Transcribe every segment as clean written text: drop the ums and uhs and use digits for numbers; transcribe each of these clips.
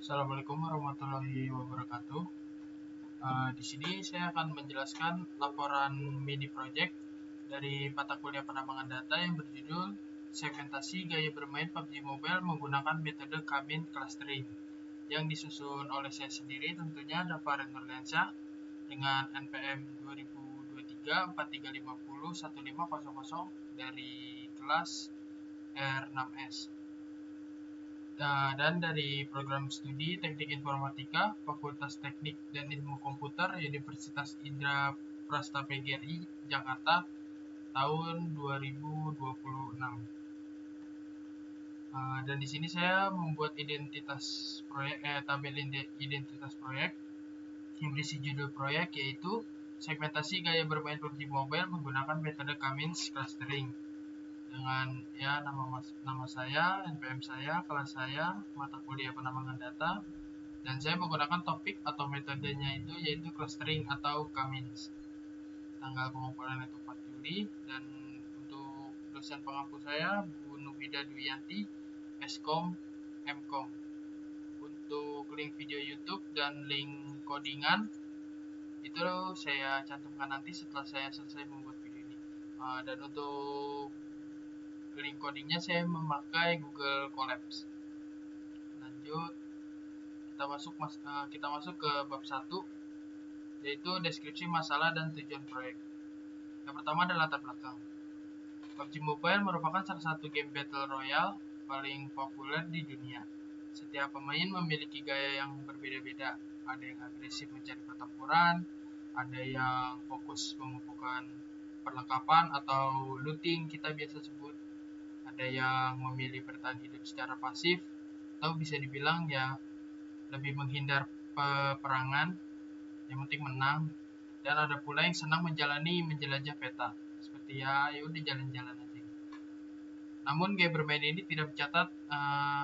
Assalamualaikum warahmatullahi wabarakatuh. Di sini saya akan menjelaskan laporan mini project dari mata kuliah penambangan data yang berjudul Segmentasi Gaya Bermain PUBG Mobile Menggunakan Metode Kamin Clustering, yang disusun oleh saya sendiri, tentunya Dava Nurliansyah, dengan NPM 2023-4350-1500 dari kelas R6S. Dan dari program studi Teknik Informatika, Fakultas Teknik dan Ilmu Komputer, Universitas Indraprasta PGRI, Jakarta, tahun 2026. Dan di sini saya membuat tabel identitas proyek yang berisi judul proyek, yaitu segmentasi gaya bermain PUBG Mobile menggunakan metode Cummins Clustering, dengan nama saya, NPM saya, kelas saya, mata kuliah penambangan data, dan saya menggunakan topik atau metodenya itu yaitu clustering atau Cummins. Tanggal pengumpulan itu 4 Juli, dan untuk dosen pengampu saya Bu Nubida Dwiyanti, Eskom Mkom. Untuk link video YouTube dan link codingan itu saya cantumkan nanti setelah saya selesai membuat video ini. Dan untuk link codingnya saya memakai Google Colabs. Lanjut, kita masuk ke bab 1, yaitu deskripsi masalah dan tujuan proyek. Yang pertama adalah latar belakang. PUBG Mobile merupakan salah satu game Battle Royale paling populer di dunia. Setiap pemain memiliki gaya yang berbeda-beda. Ada yang agresif mencari pertempuran, ada yang fokus mengumpulkan perlengkapan atau looting kita biasa sebut, ada yang memilih bertahan hidup secara pasif, atau bisa dibilang ya lebih menghindar peperangan, yang penting menang. Dan ada pula yang senang menjelajah peta, seperti ya udah jalan-jalan aja. Namun gaya bermain ini tidak dicatat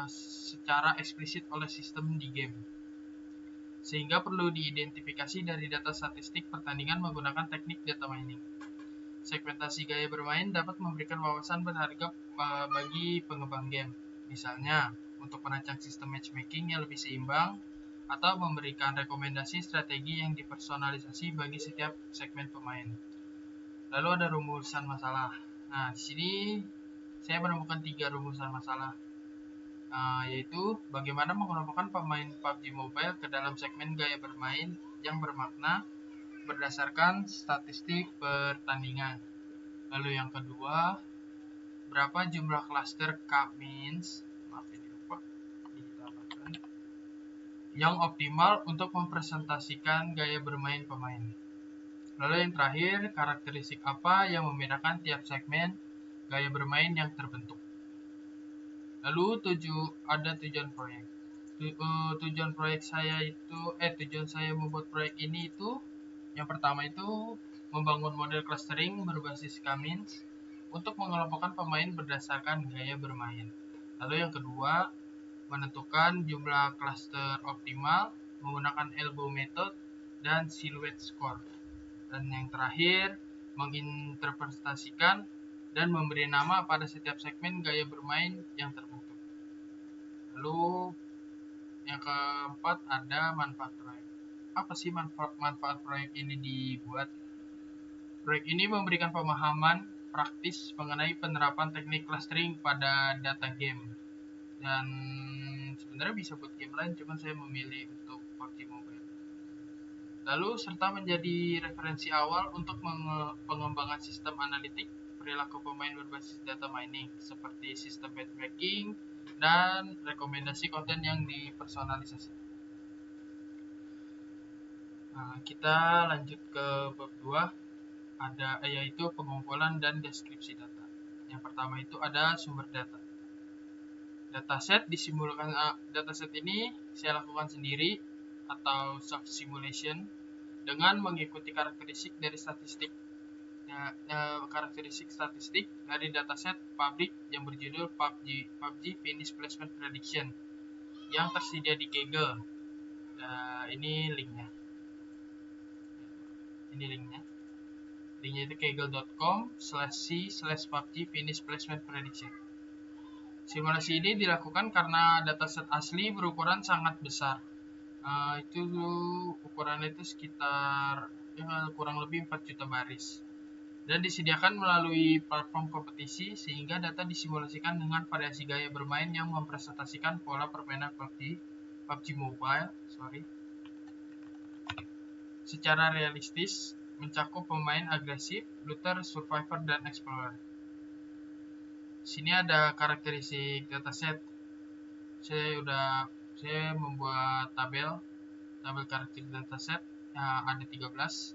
secara eksplisit oleh sistem di game, sehingga perlu diidentifikasi dari data statistik pertandingan menggunakan teknik data mining. Segmentasi gaya bermain dapat memberikan wawasan berharga bagi pengembang game, misalnya untuk merancang sistem matchmaking yang lebih seimbang, atau memberikan rekomendasi strategi yang dipersonalisasi bagi setiap segmen pemain. Lalu ada rumusan masalah. Nah, di sini saya menemukan 3 rumusan masalah, yaitu bagaimana mengelompokkan pemain PUBG Mobile ke dalam segmen gaya bermain yang bermakna berdasarkan statistik pertandingan. Lalu yang kedua, berapa jumlah klaster Cummins yang optimal untuk mempresentasikan gaya bermain pemain. Lalu yang terakhir, karakteristik apa yang membedakan tiap segmen gaya bermain yang terbentuk. Lalu ada tujuan proyek. Tujuan saya membuat proyek ini itu, yang pertama itu membangun model clustering berbasis Cummins untuk mengelompokkan pemain berdasarkan gaya bermain. Lalu yang kedua, menentukan jumlah cluster optimal menggunakan elbow method dan silhouette score. Dan yang terakhir, menginterpretasikan dan memberi nama pada setiap segmen gaya bermain yang terbentuk. Lalu yang keempat ada manfaat proyek. Apa sih manfaat proyek ini dibuat? Proyek ini memberikan pemahaman praktis mengenai penerapan teknik clustering pada data game. Dan sebenarnya bisa buat game lain, cuman saya memilih untuk PUBG Mobile. Lalu serta menjadi referensi awal untuk pengembangan sistem analitik perilaku pemain berbasis data mining, seperti sistem matchmaking dan rekomendasi konten yang dipersonalisasi. Nah, kita lanjut ke bab 2, yaitu pengumpulan dan deskripsi data. Yang pertama itu ada sumber data. Dataset ini saya lakukan sendiri atau self simulation dengan mengikuti karakteristik statistik dari dataset publik yang berjudul PUBG Finish Placement Prediction yang tersedia di Kaggle. Ini linknya. Linknya itu kaggle.com/c/PUBG Finish Placement Prediction. Simulasi ini dilakukan karena dataset asli berukuran sangat besar. Itu ukurannya itu sekitar kurang lebih 4 juta baris. Dan disediakan melalui platform kompetisi sehingga data disimulasikan dengan variasi gaya bermain yang mempresentasikan pola permainan PUBG Mobile, secara realistis, mencakup pemain agresif, looter, survivor, dan explorer. Sini ada karakteristik dataset. Saya membuat tabel karakteristik dataset. Ada 13.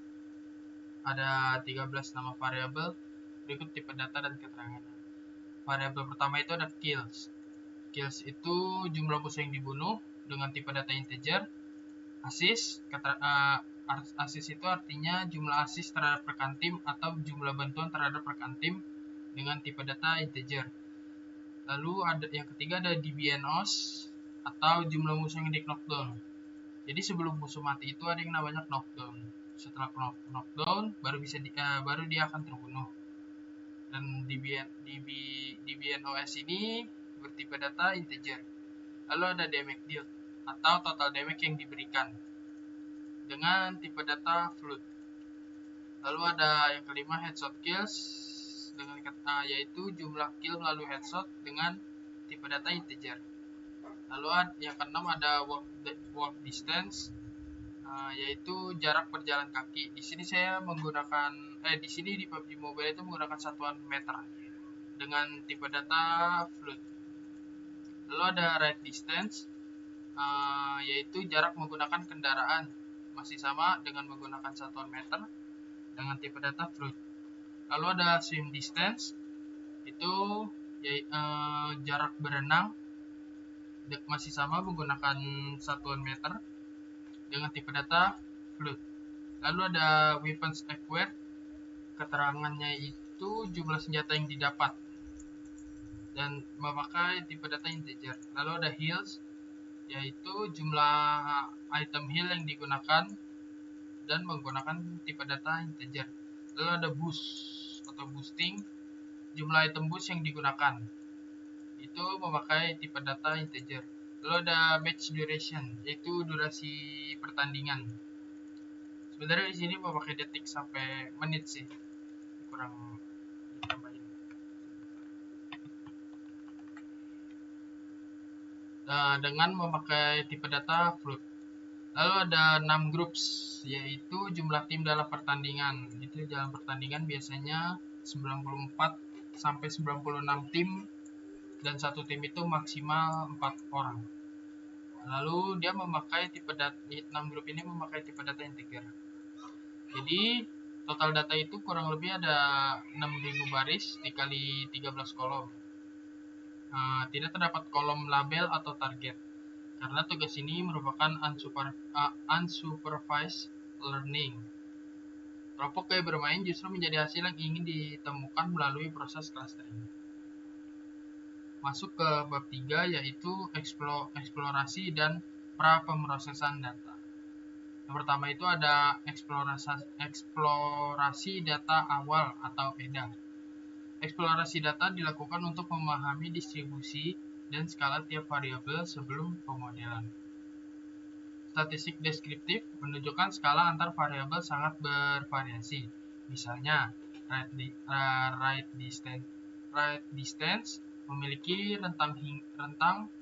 Ada 13 nama variabel. Berikut tipe data dan keterangan. Variabel pertama itu ada kills. Kills itu jumlah musuh yang dibunuh dengan tipe data integer. Assist, assist itu artinya jumlah assist terhadap rekan tim atau jumlah bantuan terhadap rekan tim dengan tipe data integer. Lalu ada yang ketiga ada DBNOS atau jumlah musuh yang di knockdown. Jadi sebelum musuh mati itu ada yang namanya knockdown. Setelah knockdown baru dia akan terbunuh. Dan DBNOS ini bertipe data integer. Lalu ada damage dealt atau total damage yang diberikan dengan tipe data float. Lalu ada yang kelima headshot kills dengan yaitu jumlah kill melalui headshot dengan tipe data integer. Lalu yang keenam ada walk distance, yaitu jarak berjalan kaki. Di sini saya menggunakan di PUBG Mobile itu menggunakan satuan meter dengan tipe data float. Lalu ada ride distance, yaitu jarak menggunakan kendaraan, masih sama dengan menggunakan satuan meter dengan tipe data float. Lalu ada swim distance, itu jarak berenang, masih sama menggunakan satuan meter dengan tipe data float. Lalu ada weapons acquired, keterangannya itu jumlah senjata yang didapat dan memakai tipe data integer. Lalu ada heals, yaitu jumlah item heal yang digunakan dan menggunakan tipe data integer. Lalu ada boost atau boosting, jumlah item boost yang digunakan itu memakai tipe data integer. Lalu ada match duration, yaitu durasi pertandingan. Sebenarnya di sini memakai detik sampai menit sih, kurang ditambahin. Dengan memakai tipe data float. Lalu ada 6 groups, yaitu jumlah tim dalam pertandingan. Itu dalam pertandingan biasanya 94 sampai 96 tim dan satu tim itu maksimal 4 orang. Lalu dia memakai tipe data 6 grup ini memakai tipe data integer. Jadi total data itu kurang lebih ada 6.000 baris dikali 13 kolom. Tidak terdapat kolom label atau target karena tugas ini merupakan unsupervised learning. Kelompok gaya bermain justru menjadi hasil yang ingin ditemukan melalui proses clustering. Masuk ke bab 3 yaitu eksplorasi dan pra-pemrosesan data. Yang pertama itu ada eksplorasi data awal atau EDA. Eksplorasi data dilakukan untuk memahami distribusi dan skala tiap variabel sebelum pemodelan. Statistik deskriptif menunjukkan skala antar variabel sangat bervariasi. Misalnya, ride distance memiliki rentang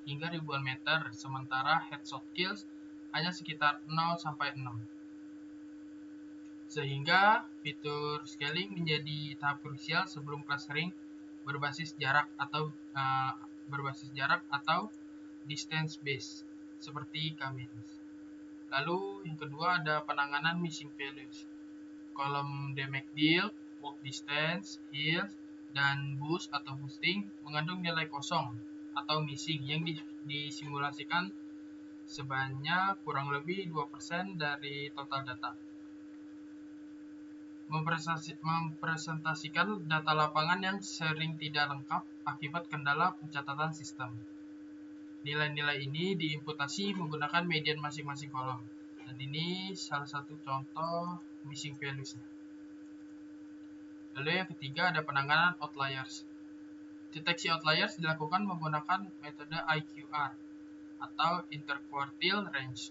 hingga ribuan meter, sementara headshot kills hanya sekitar 0 sampai 6. Sehingga fitur scaling menjadi tahap krusial sebelum clustering berbasis jarak atau distance based seperti K-. Lalu yang kedua ada penanganan missing values. Kolom damage deal, walk distance, heal, dan boost atau boosting mengandung nilai kosong atau missing yang disimulasikan sebanyak kurang lebih 2% dari total data. Mempresentasikan data lapangan yang sering tidak lengkap akibat kendala pencatatan sistem. Nilai-nilai ini diimputasi menggunakan median masing-masing kolom. Dan ini salah satu contoh missing values. Lalu yang ketiga ada penanganan outliers. Deteksi outliers dilakukan menggunakan metode IQR atau interquartile range.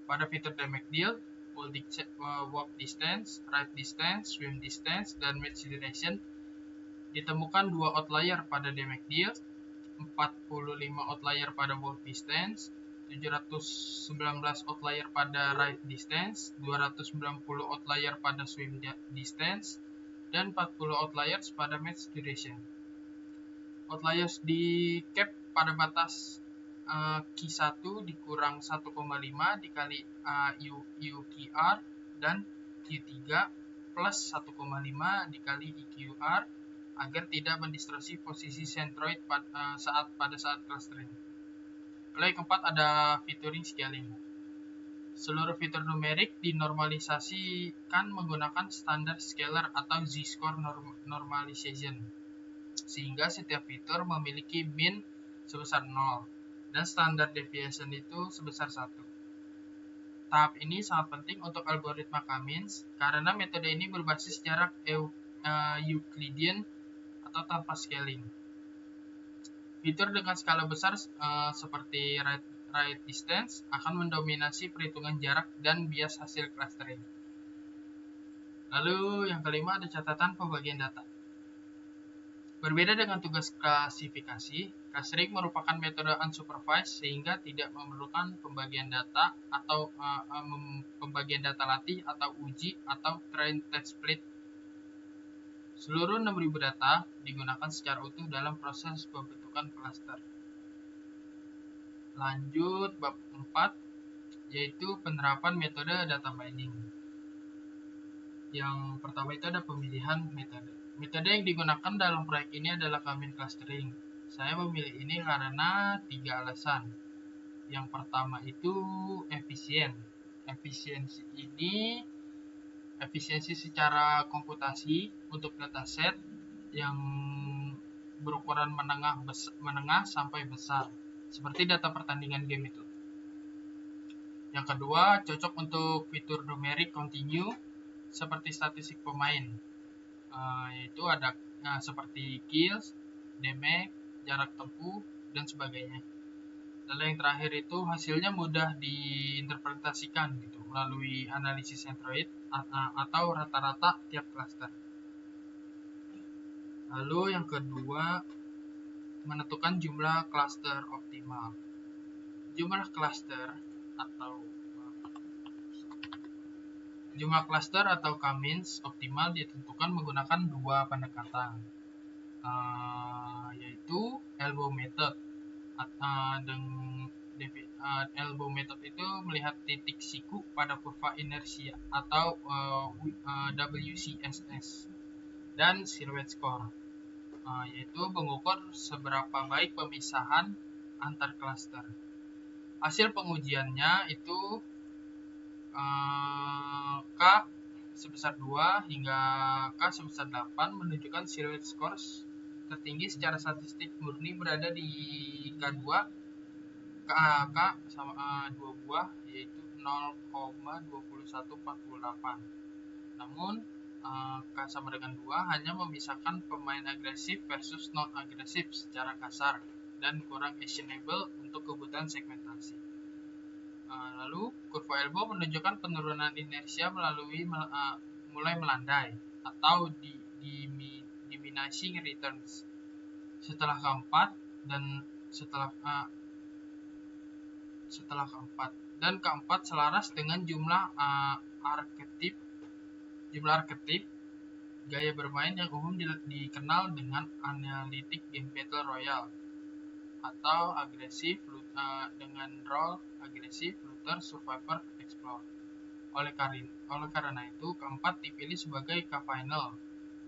Pada fitur damage deal, walk distance, ride distance, swim distance, dan match duration, ditemukan 2 outlier pada damage deal, 45 outlier pada walk distance, 719 outlier pada ride distance, 290 outlier pada swim distance, dan 40 outliers pada match duration. Outliers di cap pada batas Q1 dikurang 1,5 dikali UQR dan Q3 plus 1,5 dikali EQR agar tidak mendistorsi posisi centroid pada saat clustering. Lalu yang keempat ada featuring scaling. Seluruh fitur numerik dinormalisasikan menggunakan standar scalar atau z-score normalization, sehingga setiap fitur memiliki mean sebesar 0 dan standard deviation itu sebesar 1. Tahap ini sangat penting untuk algoritma K-means karena metode ini berbasis jarak Euclidean atau tanpa scaling. Fitur dengan skala besar seperti ride distance akan mendominasi perhitungan jarak dan bias hasil clustering. Lalu yang kelima ada catatan pembagian data. Berbeda dengan tugas klasifikasi, clustering merupakan metode unsupervised sehingga tidak memerlukan pembagian data atau pembagian data latih atau uji atau train test split. Seluruh 6.000 data digunakan secara utuh dalam proses pembentukan cluster. Lanjut bab 4, yaitu penerapan metode data mining. Yang pertama itu ada pemilihan metode. Metode yang digunakan dalam proyek ini adalah K-means clustering. Saya memilih ini karena 3 alasan. Yang pertama itu efisien. Efisiensi secara komputasi untuk dataset yang berukuran menengah sampai besar, seperti data pertandingan game itu. Yang kedua, cocok untuk fitur numeric continue seperti statistik pemain. Yaitu ada seperti kills, damage, jarak tempuh, dan sebagainya. Lalu yang terakhir itu hasilnya mudah diinterpretasikan gitu melalui analisis centroid atau rata-rata tiap cluster. Lalu yang kedua, menentukan jumlah cluster optimal. Jumlah cluster atau K-means optimal ditentukan menggunakan 2 pendekatan, yaitu elbow method. Elbow method itu melihat titik siku pada kurva inersia atau WCSS, dan silhouette score, yaitu mengukur seberapa baik pemisahan antar cluster. Hasil pengujiannya itu K sebesar 2 hingga K sebesar 8 menunjukkan silhouette scores tertinggi secara statistik murni berada di K2, K sama 2 buah yaitu 0,2148. Namun K sama dengan 2 hanya memisahkan pemain agresif versus non agresif secara kasar dan kurang actionable untuk kebutuhan segmentasi. Lalu kurva elbow menunjukkan penurunan inersia mulai melandai atau diminishing returns setelah keempat dan keempat selaras dengan jumlah arketip gaya bermain yang umum dikenal dengan analytic game battle royale atau agresif dengan role agresif, looter, survivor, explore. Oleh karena itu, keempat dipilih sebagai K-final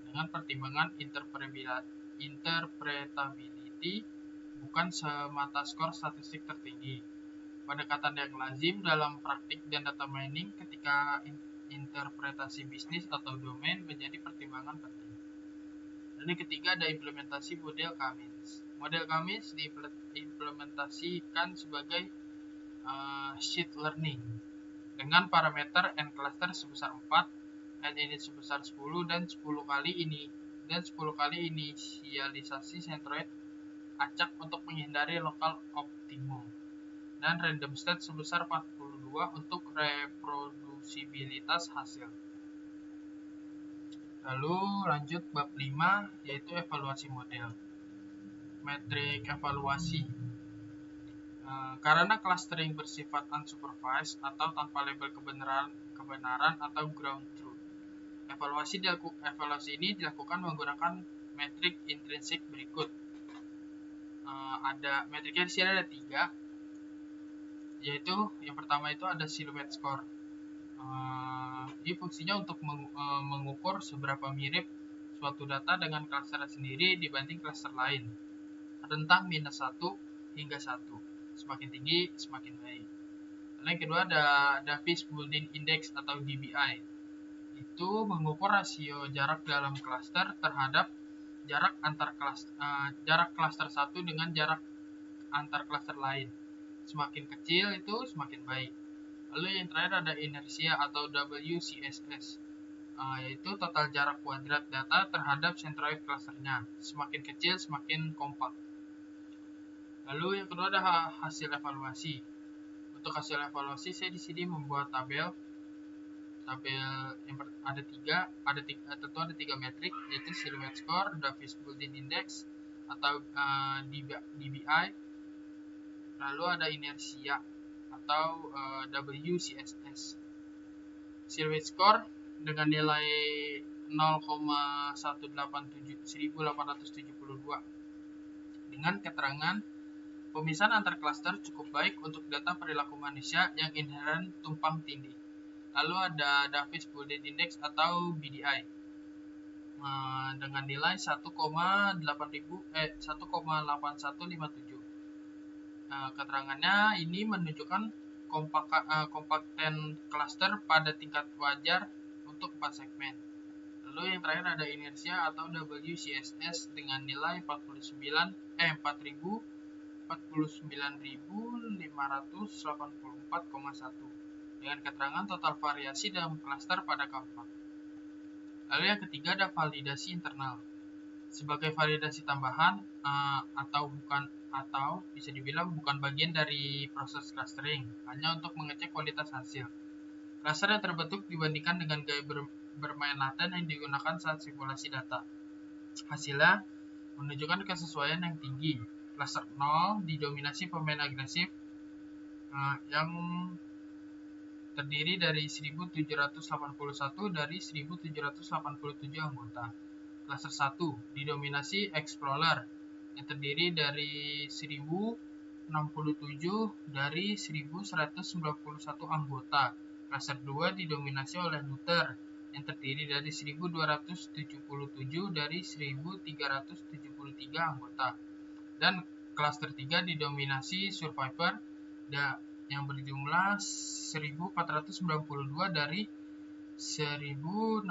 dengan pertimbangan interpretability bukan semata skor statistik tertinggi. Pendekatan yang lazim dalam praktik dan data mining ketika interpretasi bisnis atau domain menjadi pertimbangan penting. Dan yang ketiga ada implementasi model K-means. Model K-means diimplementasikan sebagai sheet learning dengan parameter n cluster sebesar 4, n init sebesar 10, dan 10 kali ini dan 10 kali inisialisasi centroid acak untuk menghindari lokal optimum, dan random state sebesar 42 untuk reproduksibilitas hasil. Lalu lanjut bab 5, yaitu evaluasi model. Metrik evaluasi. Karena clustering bersifat unsupervised atau tanpa label kebenaran atau ground truth, evaluasi ini dilakukan menggunakan metrik intrinsik berikut. Ada metriknya di sini ada 3, yaitu yang pertama itu ada silhouette score. Ini fungsinya untuk mengukur seberapa mirip suatu data dengan klaster sendiri dibanding klaster lain, rentang -1 hingga 1. Semakin tinggi, semakin baik. Lalu yang kedua ada Davis-Bouldin Index atau DBI. Itu mengukur rasio jarak dalam klaster terhadap jarak klaster 1 dengan jarak antar klaster lain. Semakin kecil itu semakin baik. Lalu yang terakhir ada inersia atau WCSS, yaitu total jarak kuadrat data terhadap centroid clusternya. Semakin kecil semakin kompak. Lalu yang kedua ada hasil evaluasi. Untuk hasil evaluasi saya di sini membuat tabel yang ada tiga metrik, yaitu silhouette score, Davis-Bouldin Index atau DBI, lalu ada inersia atau WCSS. Silhouette score dengan nilai 0,187 dengan keterangan pemisahan antar klaster cukup baik untuk data perilaku manusia yang inheren tumpang tindih. Lalu ada Davis-Bouldin Index atau BDI dengan nilai 1,8157. Keterangannya ini menunjukkan kompakten klaster pada tingkat wajar untuk 4 segmen. Lalu yang terakhir ada inersia atau WCSS dengan nilai 49.584,1 dengan keterangan total variasi dalam klaster pada keempat. Lalu yang ketiga ada validasi internal. Sebagai validasi tambahan atau bisa dibilang bukan bagian dari proses clustering, hanya untuk mengecek kualitas hasil. Cluster yang terbentuk dibandingkan dengan gaya bermain laten yang digunakan saat simulasi data. Hasilnya menunjukkan kesesuaian yang tinggi. Cluster 0 didominasi pemain agresif yang terdiri dari 1781 dari 1787 anggota. Cluster 1 didominasi explorer yang terdiri dari 1067 dari 1191 anggota. Cluster 2 didominasi oleh looter yang terdiri dari 1277 dari 1373 anggota. Dan cluster 3 didominasi survivor yang berjumlah 1492 dari 1649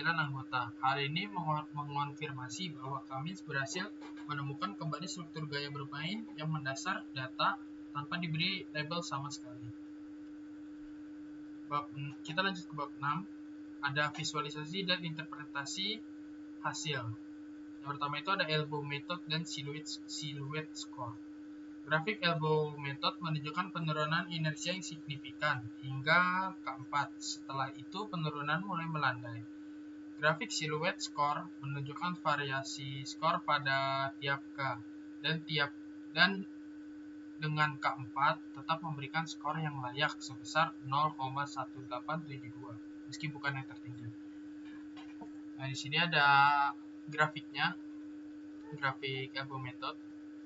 anggota. Hal ini mengonfirmasi bahwa kami berhasil menemukan kembali struktur gaya bermain yang mendasar data tanpa diberi label sama sekali. Kita lanjut ke bab 6. Ada visualisasi dan interpretasi hasil. Yang pertama itu ada elbow method dan silhouette score. Grafik elbow method menunjukkan penurunan inersia yang signifikan hingga K4. Setelah itu penurunan mulai melandai. Grafik silhouette score menunjukkan variasi skor pada tiap K dan dengan K4 tetap memberikan skor yang layak sebesar 0,1872 meski bukan yang tertinggi. Nah, di sini ada grafiknya, grafik elbow method.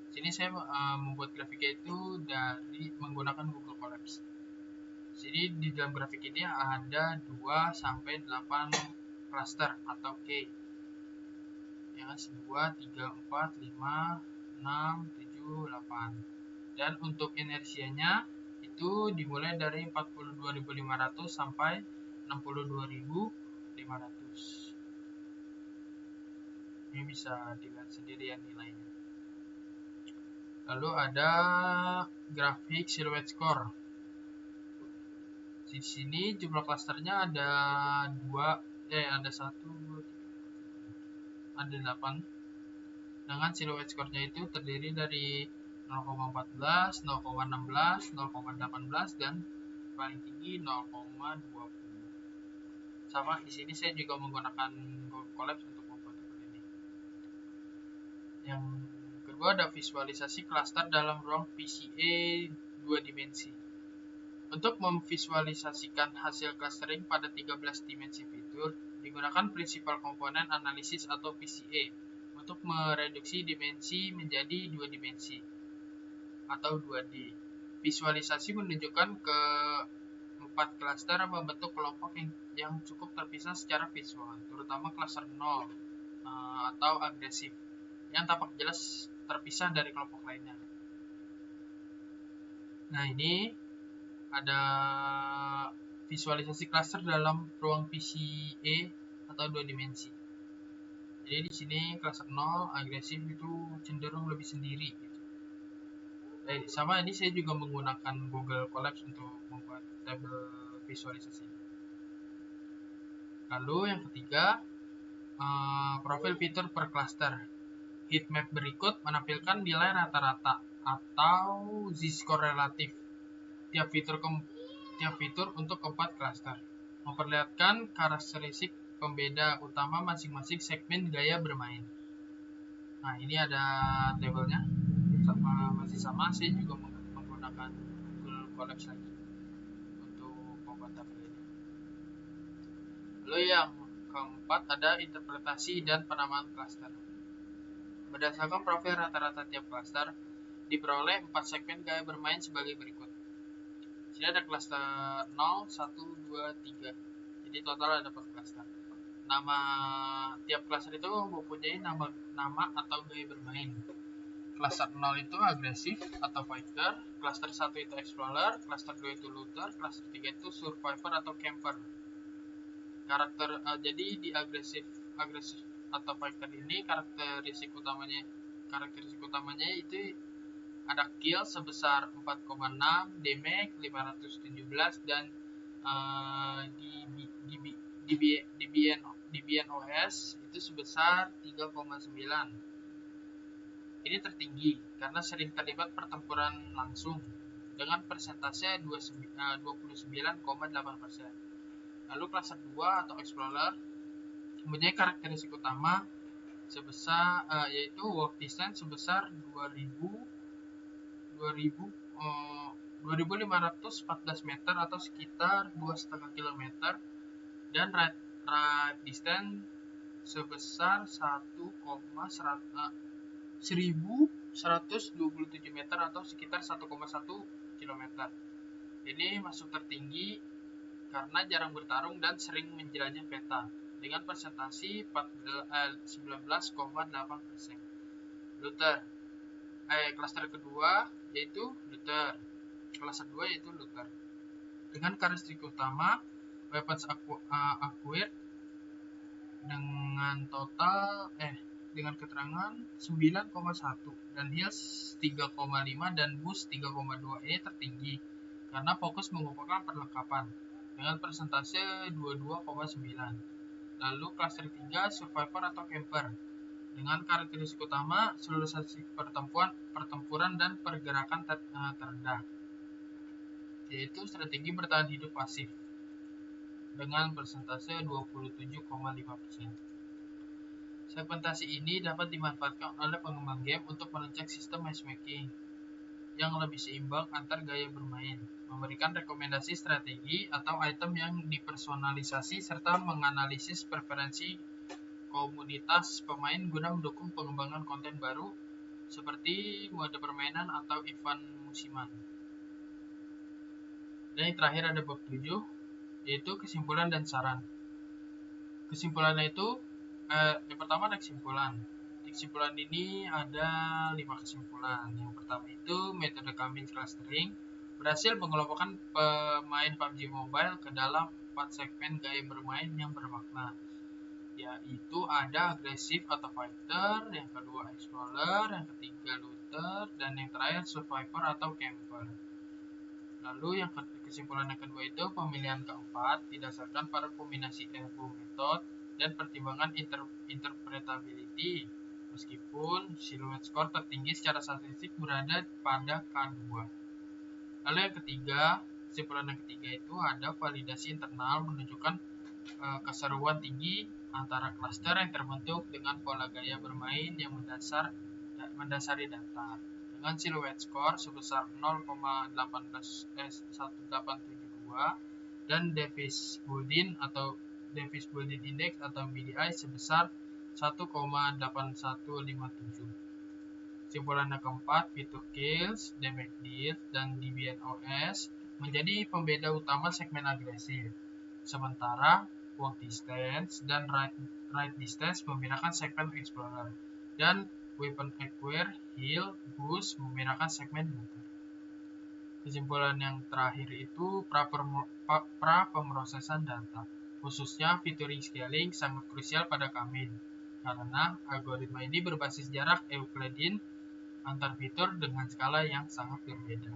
Sini saya membuat grafiknya itu dari menggunakan Google Colabs. Jadi di dalam grafik ini ada 2 sampai 8 cluster atau K. Ya, 2, 3, 4, 5, 6, 7, 8. Dan untuk inersianya itu dimulai dari 42.500 sampai 62.500. Ini bisa dilihat sendiri ya nilainya. Lalu ada grafik silhouette score. Di sini jumlah klasternya ada 1, 2, 3. ada 8 dengan silhouette score-nya itu terdiri dari 0,14, 0,16, 0,18 dan paling tinggi 0,20. Sama di sini saya juga menggunakan Google Colab untuk membuat tabel ini. Yang kedua ada visualisasi klaster dalam ruang PCA 2 dimensi. Untuk memvisualisasikan hasil clustering pada 13 dimensi fitur, digunakan prinsipal komponen analisis atau PCA untuk mereduksi dimensi menjadi 2 dimensi atau 2D. Visualisasi menunjukkan ke 4 klaster membentuk kelompok yang cukup terpisah secara visual, terutama klaster 0 atau agresif, yang tampak jelas terpisah dari kelompok lainnya. Nah, ini ada visualisasi klaster dalam ruang PCA atau 2 dimensi. Jadi di sini klaster 0 agresif itu cenderung lebih sendiri gitu. Sama ini saya juga menggunakan Google Colab untuk membuat tabel visualisasi. Lalu yang ketiga, profil fitur per cluster. Heatmap berikut menampilkan nilai rata-rata atau z-score relatif tiap fitur untuk 4 cluster, memperlihatkan karakteristik pembeda utama masing-masing segmen gaya bermain. Nah, ini ada tabelnya, masih sama, saya juga menggunakan Google Colab lagi untuk membuat tabel ini. Lalu yang keempat ada interpretasi dan penamaan cluster. Berdasarkan profil rata-rata tiap cluster, diperoleh 4 segmen gaya bermain sebagai berikut. Sini ada cluster 0, 1, 2, 3. Jadi total ada 4 cluster. Nama tiap cluster itu mempunyai nama atau gaya bermain. Cluster 0 itu agresif atau fighter, cluster 1 itu explorer, cluster 2 itu looter, cluster 3 itu survivor atau camper. Jadi di agresif atau fighter ini karakteristik utamanya itu ada kill sebesar 4,6, damage 517 dan DBNOS itu sebesar 3,9. Ini tertinggi karena sering terlibat pertempuran langsung dengan persentase 29,8%. Lalu klaster 2 atau explorer mempunyai karakteristik utama sebesar yaitu walk distance sebesar 2.514 meter atau sekitar 2,5 km dan ride distance sebesar 1.127 meter atau sekitar 1,1 km. Ini masuk tertinggi karena jarang bertarung dan sering menjelajah peta dengan persentase 19,8%. Looter. Klaster kedua yaitu looter. Klaster 2 yaitu looter. Dengan karakteristik utama weapons acquired dengan keterangan 9,1 dan heals 3,5 dan boost 3,2. Ini tertinggi karena fokus mengumpulkan perlengkapan dengan persentase 22,9. Lalu klaster 3 survivor atau camper dengan karakteristik utama seluruh sesi pertempuran dan pergerakan terendah, yaitu strategi bertahan hidup pasif dengan persentase 27,5%. Segmentasi ini dapat dimanfaatkan oleh pengembang game untuk merancang sistem matchmaking yang lebih seimbang antar gaya bermain, memberikan rekomendasi strategi atau item yang dipersonalisasi serta menganalisis preferensi komunitas pemain guna mendukung pengembangan konten baru seperti mode permainan atau event musiman. Dan yang terakhir ada bab 7, yaitu kesimpulan dan saran. Kesimpulannya itu yang pertama ada kesimpulan. Di kesimpulan ini ada 5 kesimpulan. Yang pertama itu metode kami clustering berhasil mengelompokkan pemain PUBG Mobile ke dalam 4 segmen gaya bermain yang bermakna, yaitu ada agresif atau fighter, yang kedua explorer, yang ketiga looter, dan yang terakhir survivor atau camper. Lalu kesimpulan yang kedua itu pemilihan keempat didasarkan pada kombinasi elbow method dan pertimbangan interpretability, meskipun silhouette score tertinggi secara statistik berada pada K2. Lalu yang ketiga, kesimpulan yang ketiga itu ada validasi internal menunjukkan keseruan tinggi antara klaster yang terbentuk dengan pola gaya bermain yang mendasari data dengan silhouette score sebesar 0,1872 dan Davis-Bouldin Index atau BDI sebesar 1,8157. Kesimpulan yang keempat, fitur kills, damage deals, dan DBNOS menjadi pembeda utama segmen agresif. Sementara walk distance dan right distance membedakan segmen explorer, dan weapon acquire, heal, boost membedakan segmen looter. Kesimpulan yang terakhir itu pra pemrosesan data, khususnya featuring scaling sangat krusial pada kami karena algoritma ini berbasis jarak Euclidean antar fitur dengan skala yang sangat berbeda.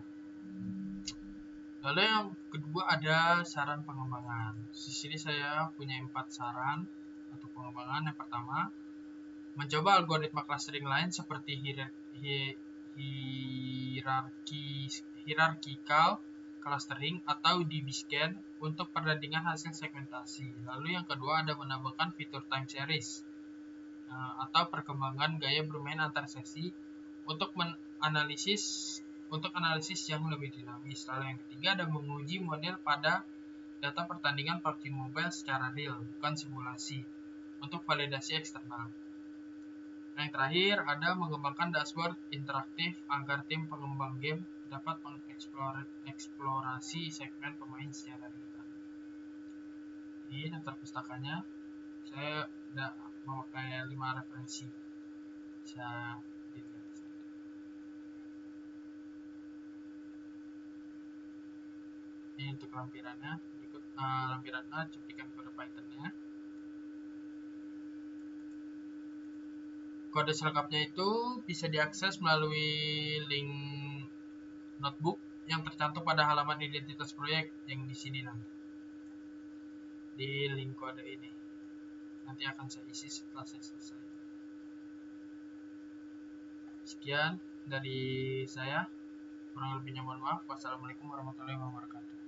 Lalu yang kedua ada saran pengembangan. Di sini saya punya 4 saran untuk pengembangan. Yang pertama, mencoba algoritma clustering lain seperti hierarchical clustering atau DB-scan untuk perbandingan hasil segmentasi. Lalu yang kedua ada menambahkan fitur time series atau perkembangan gaya bermain antar sesi untuk analisis yang lebih dinamis. Lalu yang ketiga ada menguji model pada data pertandingan PUBG Mobile secara real, bukan simulasi, untuk validasi eksternal. Nah, yang terakhir ada mengembangkan dashboard interaktif agar tim pengembang game dapat mengeksplorasi segmen pemain secara real. Ini daftar pustakanya. Saya udah memakai 5 referensi. Bisa dilihat. Ini untuk lampirannya, berikut lampirannya, cuplikan kode Python-nya. Kode selengkapnya itu bisa diakses melalui link notebook yang tercantum pada halaman identitas proyek yang di sini nanti. Di link kode ini. Nanti akan saya isi setelah saya selesai. Sekian dari saya. Kurang lebihnya mohon maaf. Wassalamualaikum warahmatullahi wabarakatuh.